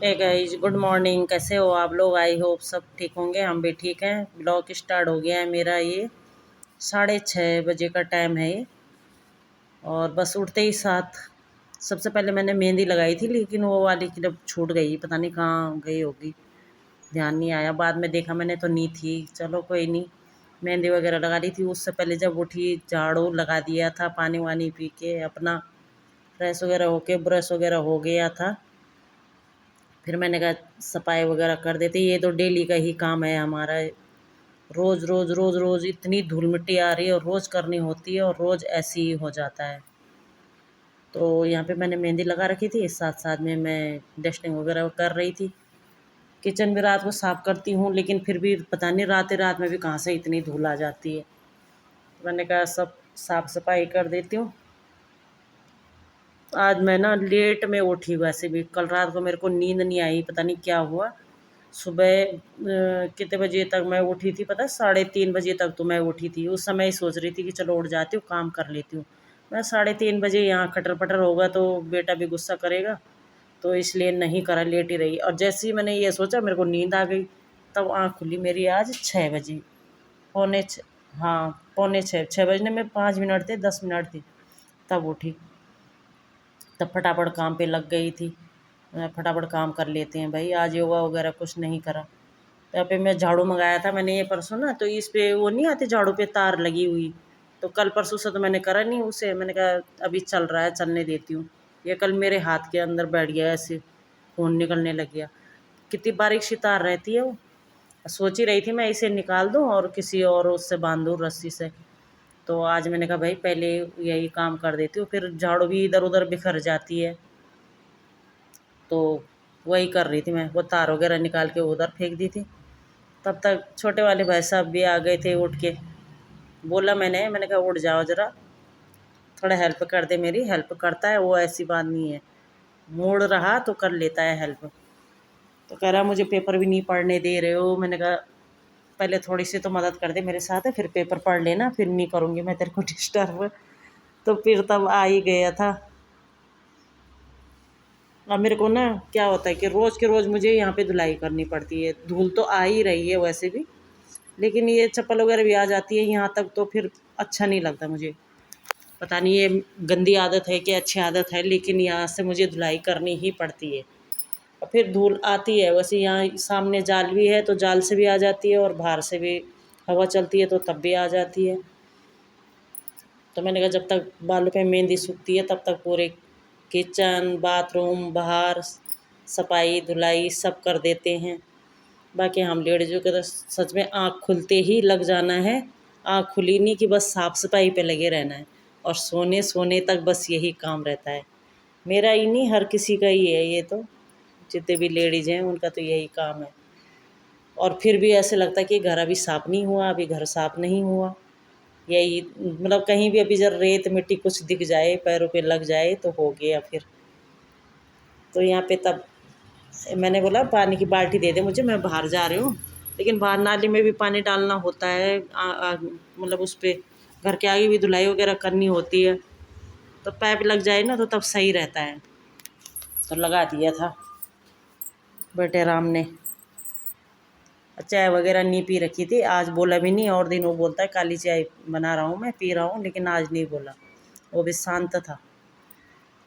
Hey guys, good morning. कैसे हो आप लोग? आई होप सब ठीक होंगे। हम भी ठीक हैं। ब्लॉग स्टार्ट हो गया है मेरा। ये 6:30 बजे का टाइम है ये। और बस उठते ही साथ सबसे पहले मैंने मेहंदी लगाई थी, लेकिन वो वाली क्लिप छूट गई। पता नहीं कहाँ गई होगी, ध्यान नहीं आया। बाद में देखा मैंने तो नहीं थी। चलो कोई नहीं, मेहंदी वगैरह लगा ली थी। उससे पहले जब उठी झाड़ू लगा दिया था, पानी वानी पी के अपना फ्रेश वगैरह होके ब्रश वगैरह हो गया था। फिर मैंने कहा सफाई वगैरह कर देते। ये तो डेली का ही काम है हमारा। रोज़ रोज़ रोज़ रोज़ इतनी धूल मिट्टी आ रही है और रोज़ करनी होती है और रोज़ ऐसे ही हो जाता है। तो यहाँ पे मैंने मेहंदी लगा रखी थी, साथ साथ में मैं डस्टिंग वगैरह कर रही थी। किचन भी रात को साफ़ करती हूँ, लेकिन फिर भी पता नहीं रात में भी कहाँ से इतनी धूल आ जाती है। तो मैंने कहा सब साफ़ सफाई कर देती हूँ। आज मैं ना लेट में उठी। वैसे भी कल रात को मेरे को नींद नहीं आई, पता नहीं क्या हुआ। सुबह कितने बजे तक मैं उठी थी पता है? 3:30 बजे तक तो मैं उठी थी। उस समय ही सोच रही थी कि चलो उठ जाती हूँ, काम कर लेती हूँ। मैं 3:30 बजे यहाँ खटर पटर होगा तो बेटा भी गुस्सा करेगा, तो इसलिए नहीं करा, लेट ही रही। और जैसे ही मैंने ये सोचा मेरे को नींद आ गई। तब आँख खुली मेरी आज 6 बजे, पौने छ हाँ, पौने 6 बजने में 5 मिनट थे, 10 मिनट थी, तब उठी। तब फटाफट काम पे लग गई थी। फटाफट काम कर लेते हैं भाई। आज योगा वगैरह कुछ नहीं करा। यहाँ पे मैं झाड़ू मंगाया था मैंने ये परसों ना, तो इस पे वो नहीं आती झाड़ू पे तार लगी हुई। तो कल परसों से तो मैंने करा नहीं उसे। मैंने कहा अभी चल रहा है, चलने देती हूँ। ये कल मेरे हाथ के अंदर बैठ गया, ऐसे खून निकलने लग गया। कितनी बारीक सी तार रहती है वो। सोच ही रही थी मैं इसे निकाल दूँ और किसी और उससे बांध दूँ रस्सी से। तो आज मैंने कहा भाई पहले यही काम कर देती हूँ, फिर झाड़ू भी इधर उधर बिखर जाती है। तो वही कर रही थी मैं, वो तार वगैरह निकाल के उधर फेंक दी थी। तब तक छोटे वाले भाई साहब भी आ गए थे उठ के। बोला मैंने कहा उठ जाओ ज़रा, थोड़ा हेल्प कर दे मेरी। हेल्प करता है वो, ऐसी बात नहीं है। मूड रहा तो कर लेता है हेल्प। तो कह रहा मुझे पेपर भी नहीं पढ़ने दे रहे हो। मैंने कहा पहले थोड़ी सी तो मदद कर दे मेरे साथ, फिर पेपर पढ़ लेना, फिर नहीं करूँगी मैं तेरे को डिस्टर्ब। तो फिर तब आ ही गया था। अब मेरे को ना क्या होता है कि रोज़ के रोज़ मुझे यहाँ पे धुलाई करनी पड़ती है। धूल तो आ ही रही है वैसे भी, लेकिन ये चप्पल वगैरह भी आ जाती है यहाँ तक, तो फिर अच्छा नहीं लगता मुझे। पता नहीं ये गंदी आदत है कि अच्छी आदत है, लेकिन यहाँ से मुझे धुलाई करनी ही पड़ती है। और फिर धूल आती है। वैसे यहाँ सामने जाल भी है तो जाल से भी आ जाती है, और बाहर से भी हवा चलती है तो तब भी आ जाती है। तो मैंने कहा जब तक बालों पे मेहंदी सूखती है तब तक पूरे किचन बाथरूम बाहर सफाई धुलाई सब कर देते हैं। बाकी हम लेडीज़ों के तो सच में आँख खुलते ही लग जाना है। आँख खुली नहीं कि बस साफ़ सफाई पे लगे रहना है, और सोने सोने तक बस यही काम रहता है। मेरा ही नहीं, हर किसी का ही है ये तो। जितने भी लेडीज़ हैं उनका तो यही काम है। और फिर भी ऐसे लगता है कि घर अभी साफ़ नहीं हुआ, अभी घर साफ़ नहीं हुआ। यही मतलब कहीं भी अभी जब रेत मिट्टी कुछ दिख जाए, पैरों पे लग जाए तो हो गया फिर। तो यहाँ पे तब मैंने बोला पानी की बाल्टी दे दे मुझे, मैं बाहर जा रही हूँ। लेकिन बाहर नाली में भी पानी डालना होता है। मतलब उस पे घर के आगे भी धुलाई वगैरह करनी होती है। तो पाइप लग जाए ना तो तब सही रहता है। तो लगा दिया था बेटे राम ने। चाय वगैरह नहीं पी रखी थी आज, बोला भी नहीं। और दिन वो बोलता है काली चाय बना रहा हूँ मैं, पी रहा हूँ, लेकिन आज नहीं बोला। वो भी शांत था।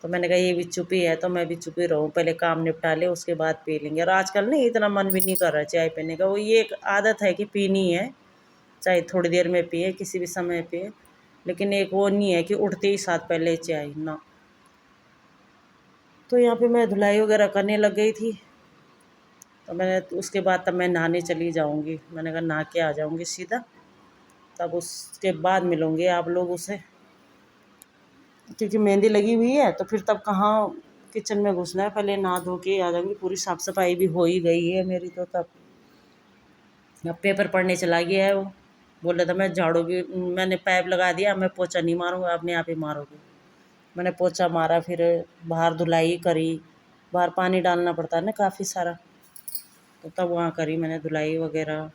तो मैंने कहा ये भी चुप ही है तो मैं भी चुप ही रहूँ, पहले काम निपटा ले उसके बाद पी लेंगे। और आजकल नहीं इतना मन भी नहीं कर रहा है चाय पीने का। वो ये एक आदत है कि पीनी है, चाहे थोड़ी देर में पिए, किसी भी समय पिए, लेकिन एक वो नहीं है कि उठते ही साथ पहले चाय ना। तो यहाँ पे मैं धुलाई वगैरह करने लग गई थी। तो मैंने उसके बाद तब मैं नहाने चली जाऊँगी। मैंने कहा नहा के आ जाऊँगी सीधा, तब उसके बाद मिलूँगी आप लोगों से। क्योंकि मेहंदी लगी हुई है तो फिर तब कहाँ किचन में घुसना है। पहले नहा धो के आ जाऊँगी, पूरी साफ़ सफाई भी हो ही गई है मेरी। तो तब अब पेपर पढ़ने चला गया है वो। बोल रहा था मैं झाड़ू भी, मैंने पाइप लगा दिया, मैं पोछा नहीं मारूंगा, अपने आप ही मारोगे। मैंने पोछा मारा, फिर बाहर धुलाई करी। बाहर पानी डालना पड़ता है ना काफ़ी सारा, तो तब वहाँ करी मैंने धुलाई वगैरह।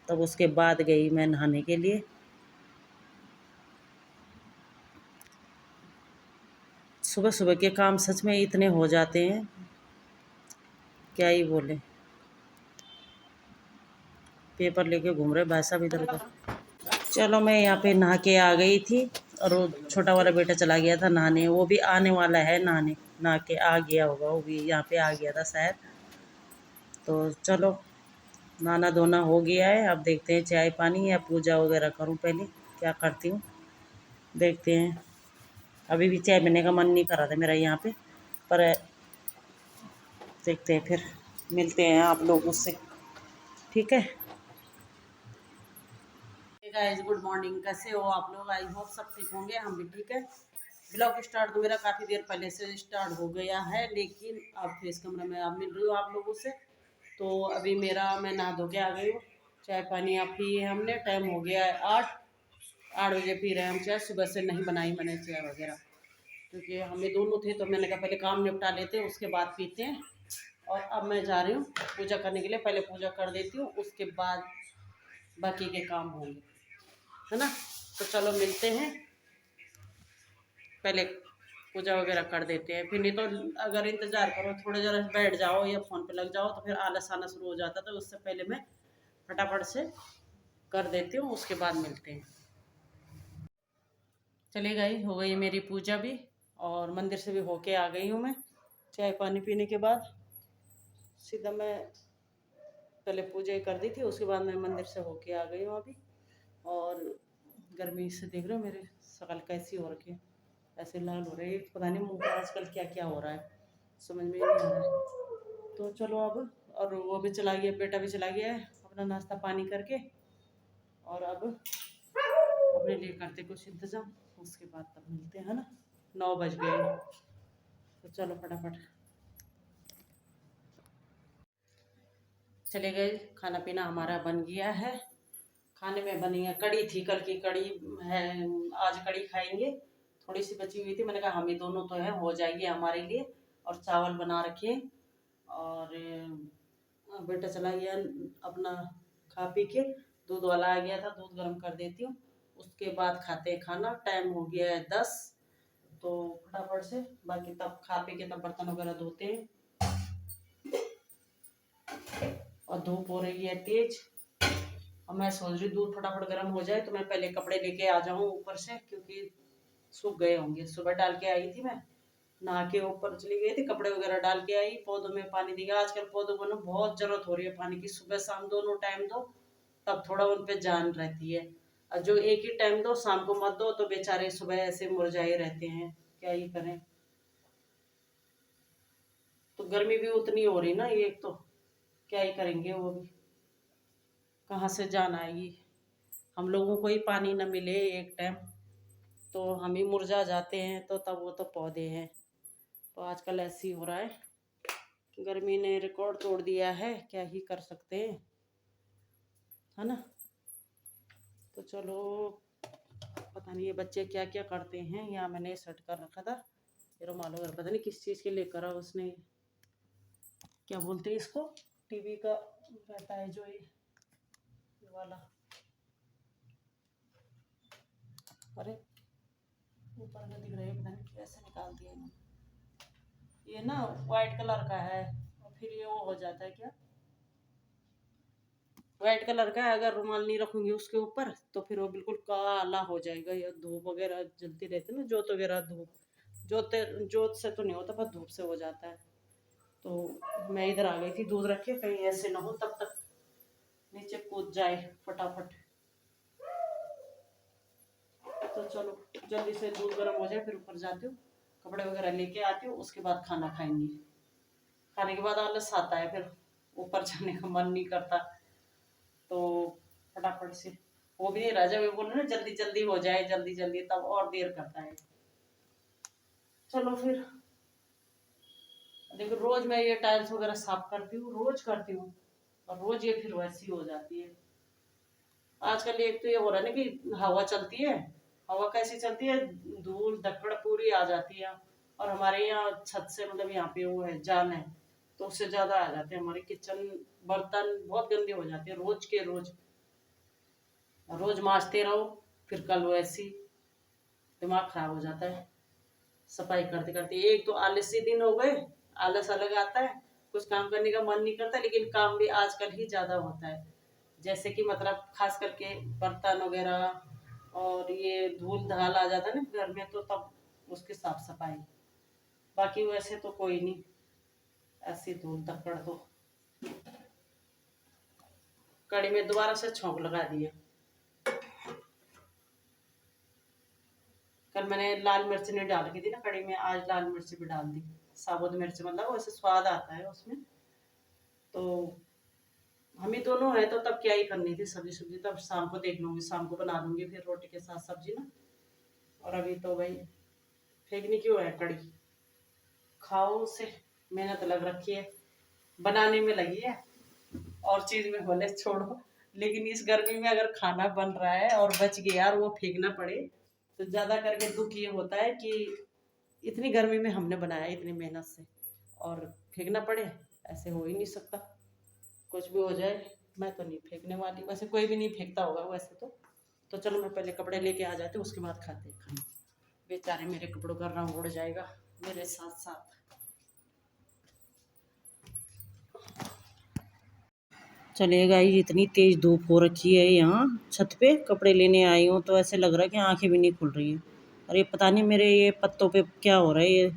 तब उसके बाद गई मैं नहाने के लिए। सुबह सुबह के काम सच में इतने हो जाते हैं। क्या ही बोले, पेपर लेके घूम रहे भाई साहब इधर उधर। चलो मैं यहाँ पे नहा के आ गई थी, और वो छोटा वाला बेटा चला गया था नहाने, वो भी आने वाला है नहाने, नहा के आ गया होगा, वो भी यहाँ पे आ गया था शायद। तो चलो नहाना धोना हो गया है, अब देखते हैं चाय पानी या पूजा वगैरह करूँ, पहले क्या करती हूँ देखते हैं। अभी भी चाय पीने का मन नहीं कर रहा था मेरा यहाँ पे, पर देखते हैं फिर, मिलते हैं आप लोगों से, ठीक है। गाइस गुड मॉर्निंग, कैसे हो आप लोग? आई होप सब ठीक होंगे, हम भी ठीक है। ब्लॉग स्टार्ट तो मेरा काफ़ी देर पहले से स्टार्ट हो गया है, लेकिन अब फेस कमरा में आप मिल रही हो आप लोगों से। तो अभी मेरा मैं नहा धो के आ गई हूँ, चाय पानी आप पिए हमने, टाइम हो गया है 8 बजे पी रहे हैं हम चाय, सुबह से नहीं बनाई मैंने चाय वगैरह, क्योंकि हमें दोनों थे तो मैंने कहा पहले काम निपटा लेते हैं उसके बाद पीते हैं। और अब मैं जा रही हूँ पूजा करने के लिए, पहले पूजा कर देती हूँ उसके बाद बाकी के काम होंगे, है ना। तो चलो मिलते हैं, पहले पूजा वगैरह कर देते हैं, फिर नहीं तो अगर इंतज़ार करो थोड़ी देर बैठ जाओ या फ़ोन पे लग जाओ तो फिर आलस आना शुरू हो जाता, तो उससे पहले मैं फटाफट से कर देती हूँ, उसके बाद मिलते हैं। चली गई, हो गई मेरी पूजा भी, और मंदिर से भी होके आ गई हूँ मैं। चाय पानी पीने के बाद सीधा मैं पहले पूजा ही कर दी थी, उसके बाद मैं मंदिर से होके आ गई हूँ अभी। और गर्मी से देख रहे हो मेरे शक्ल कैसी हो रखी है, ऐसे लाल हो रही है, पता नहीं मुँह पे आजकल क्या क्या हो रहा है, समझ में ही नहीं आ रहा है। तो चलो अब, और वो भी चला गया, बेटा भी चला गया है अपना नाश्ता पानी करके, और अब अपने लिए करते कुछ इंतज़ाम, उसके बाद तब मिलते हैं ना। 9 बज गए, तो चलो फटाफट चले गए। खाना पीना हमारा बन गया है, खाने में बनी है कड़ी, थी कल की कड़ी है, आज कड़ी खाएंगे। थोड़ी सी बची हुई थी, मैंने कहा हम ही दोनों तो हैं, हो जाएगी हमारे लिए। और चावल बना रखे, और बेटा चला गया अपना खा पी के, दूध वाला आ गया था, दूध गर्म कर देती हूँ, उसके बाद खाते हैं खाना। टाइम हो गया है 10, तो फटाफट से बाकी तब खा पी के तब बर्तन वगैरह धोते हैं। और धूप हो रही है तेज, और मैं सोच रही दूध फटाफट गर्म हो जाए तो मैं पहले कपड़े लेके आ जाऊँ ऊपर से, क्योंकि सूख गए होंगे। सुबह डाल के आई थी मैं, नहा के ऊपर चली गई थी, कपड़े वगैरह डाल के आई, पौधों में पानी दिया। आजकल पौधों को ना बहुत जरूरत हो रही है पानी की, सुबह शाम दोनों टाइम दो, तब थोड़ा उन पे जान रहती है। और जो एक ही टाइम दो, शाम को मत दो, तो बेचारे सुबह ऐसे मुरझाए रहते हैं, क्या ही करें। तो गर्मी भी उतनी हो रही ना, एक तो क्या ही करेंगे, वो भी कहाँ से जान आएगी। हम लोगों को ही पानी न मिले एक टाइम तो हम ही मुरझा जाते हैं, तो तब वो तो पौधे हैं। तो आजकल ऐसे ही हो रहा है, गर्मी ने रिकॉर्ड तोड़ दिया है, क्या ही कर सकते हैं, है ना। तो चलो, पता नहीं ये बच्चे क्या क्या करते हैं। यहाँ मैंने सेट कर रखा था ये रुमाल वगैरह, पता नहीं किस चीज़ के लिए करा उसने, क्या बोलते हैं इसको, टीवी का रहता है जो ये वाला, अरे ऊपर में दिख रहा है, पता नहीं कैसे निकाल दिया इन्होंने। ये ना वाइट कलर का है, और फिर ये वो हो जाता है क्या, वाइट कलर का है, अगर रुमाल नहीं रखूंगी उसके ऊपर तो फिर वो बिल्कुल काला हो जाएगा। या धूप वगैरह जलती रहती है ना, जोत वगैरह, धूप जोत जोत से तो नहीं होता पर धूप से हो जाता है। तो मैं इधर आ गई थी दूध रख के, कहीं ऐसे ना हो तब तक नीचे कूद जाए फटाफट। तो चलो जल्दी से दूध गर्म हो जाए, फिर ऊपर जाती हूँ, कपड़े वगैरह लेके आती हूँ, उसके बाद खाना खाएंगे। खाने के बाद आलस आता है, फिर ऊपर जाने का मन नहीं करता, तो फटाफट से वो भी राजा भी बोले ना जल्दी जल्दी हो जाए, जल्दी जल्दी, तब और देर करता है। चलो फिर देखो, रोज मैं ये टाइल्स वगैरह साफ करती हूँ, रोज करती हूँ, और रोज ये फिर वैसी हो जाती है। आजकल एक तो ये हो रहा है ना कि हवा चलती है, हवा कैसी चलती है, धूल धक्कड़ पूरी आ जाती है। और हमारे यहाँ छत से मतलब यहाँ पे वो है जान है, तो उससे ज्यादा आ जाते हैं हमारे किचन, बर्तन बहुत गंदे हो जाते हैं रोज के रोज, रोज मांजते रहो, फिर कल वैसी, दिमाग खराब हो जाता है सफाई करते करते। एक तो आलसी दिन हो गए, आलस अलग आता है, कुछ काम करने का मन नहीं करता, लेकिन काम भी आजकल ही ज़्यादा होता है। जैसे कि मतलब खास करके बर्तन वगैरह और ये धूल धाल आ जाता है ना घर में, तो तब उसकी साफ सफाई। बाकी वैसे तो कोई नहीं, ऐसी धूल धक्कड़ तो। कड़ी में दोबारा से छोंक लगा दिया। कल मैंने लाल मिर्च नहीं डाल की थी ना कड़ी में, आज लाल मिर्च भी डाल दी। साबुत मिर्च मतलब वैसे स्वाद आता है उसमें। तो हम ही दोनों हैं तो तब क्या ही करनी थी सब्जी सब्जी, तब शाम को देख लूंगी, शाम को बना दूंगी फिर रोटी के साथ सब्जी ना। और अभी तो भाई फेंकनी क्यों है कड़ी, खाओ उसे। मेहनत लग रखी है, बनाने में लगी है, और चीज में बोले छोड़ो। लेकिन इस गर्मी में अगर खाना बन रहा है और बच गया और वो फेंकना पड़े, तो ज्यादा करके दुख ये होता है कि इतनी गर्मी में हमने बनाया इतनी मेहनत से, और फेंकना पड़े। ऐसे हो ही नहीं सकता, कुछ भी हो जाए। मैं तो नहीं फेंकने वाली, वैसे कोई भी नहीं फेंकता होगा वैसे तो चलो मैं पहले कपड़े लेके आ जाते, उसके बाद खाते हैं खाना। बेचारे मेरे कपड़ों का रंग उड़ जाएगा मेरे साथ साथ। चलेगा ही, इतनी तेज धूप हो रखी है यहाँ छत पे कपड़े लेने आई हूँ तो ऐसे लग रहा है कि आंखें भी नहीं खुल रही हैं। और ये पता नहीं मेरे ये पत्तों पे क्या हो रहा है, ये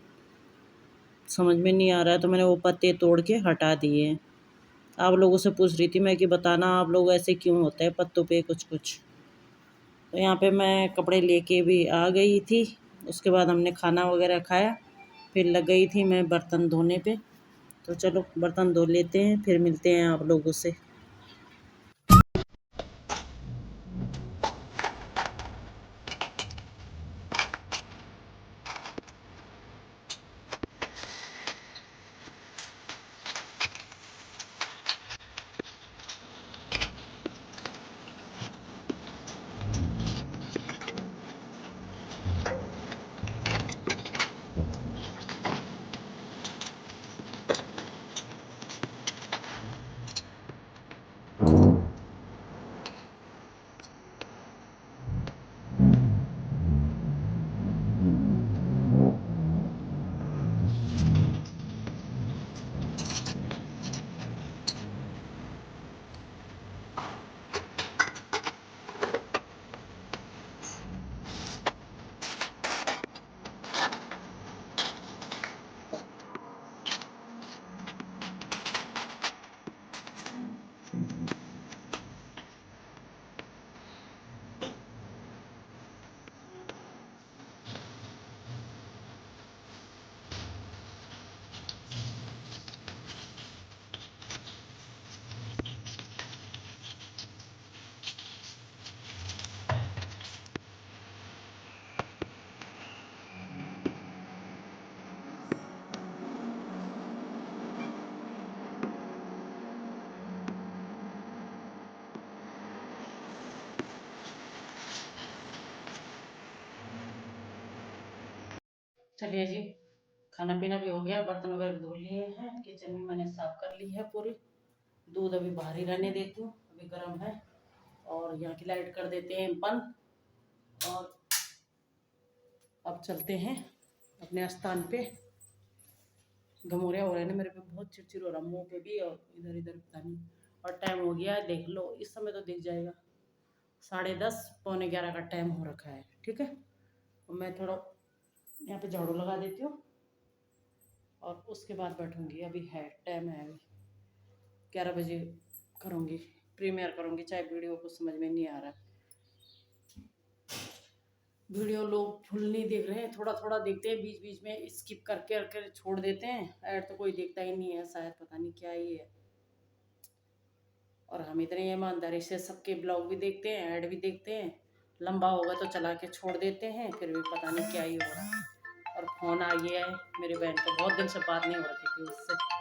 समझ में नहीं आ रहा है, तो मैंने वो पत्ते तोड़ के हटा दिए हैं। आप लोगों से पूछ रही थी मैं कि बताना आप लोग ऐसे क्यों होता है पत्तों पे कुछ कुछ। तो यहाँ पे मैं कपड़े लेके भी आ गई थी, उसके बाद हमने खाना वगैरह खाया, फिर लग गई थी मैं बर्तन धोने पे। तो चलो बर्तन धो लेते हैं, फिर मिलते हैं आप लोगों से। चलिए जी, खाना पीना भी हो गया, बर्तन वगैरह धो लिए हैं, किचन भी मैंने साफ कर ली है पूरी। दूध अभी बाहर ही रहने देती हूँ, अभी गर्म है। और यहाँ की लाइट कर देते हैं बंद। और अब चलते हैं अपने स्थान पे। घमौरिया हो रहे हैं ना मेरे पे, बहुत चिड़चिड़ हो रहा मुंह पे भी और इधर इधर पता नहीं। और टाइम हो गया है, देख लो इस समय तो दिख जाएगा, 10:30 पौने 11 का टाइम हो रखा है। ठीक है, तो मैं थोड़ा यहाँ पे झाड़ू लगा देती हूँ और उसके बाद बैठूंगी। अभी है टाइम है, अभी 11 बजे करूँगी, प्रीमियर करूँगी। चाहे वीडियो को समझ में नहीं आ रहा, वीडियो लोग फुल नहीं देख रहे हैं, थोड़ा थोड़ा देखते हैं, बीच बीच में स्किप करके करके छोड़ देते हैं। ऐड तो कोई देखता ही नहीं है शायद, पता नहीं क्या ही है। और हम इतने ईमानदारी से सबके ब्लॉग भी देखते हैं, ऐड भी देखते हैं, लंबा होगा तो चला के छोड़ देते हैं, फिर भी पता नहीं क्या ही हो रहा है। और फ़ोन आ गया है मेरी बहन को, बहुत दिन से बात नहीं हो रही थी उससे।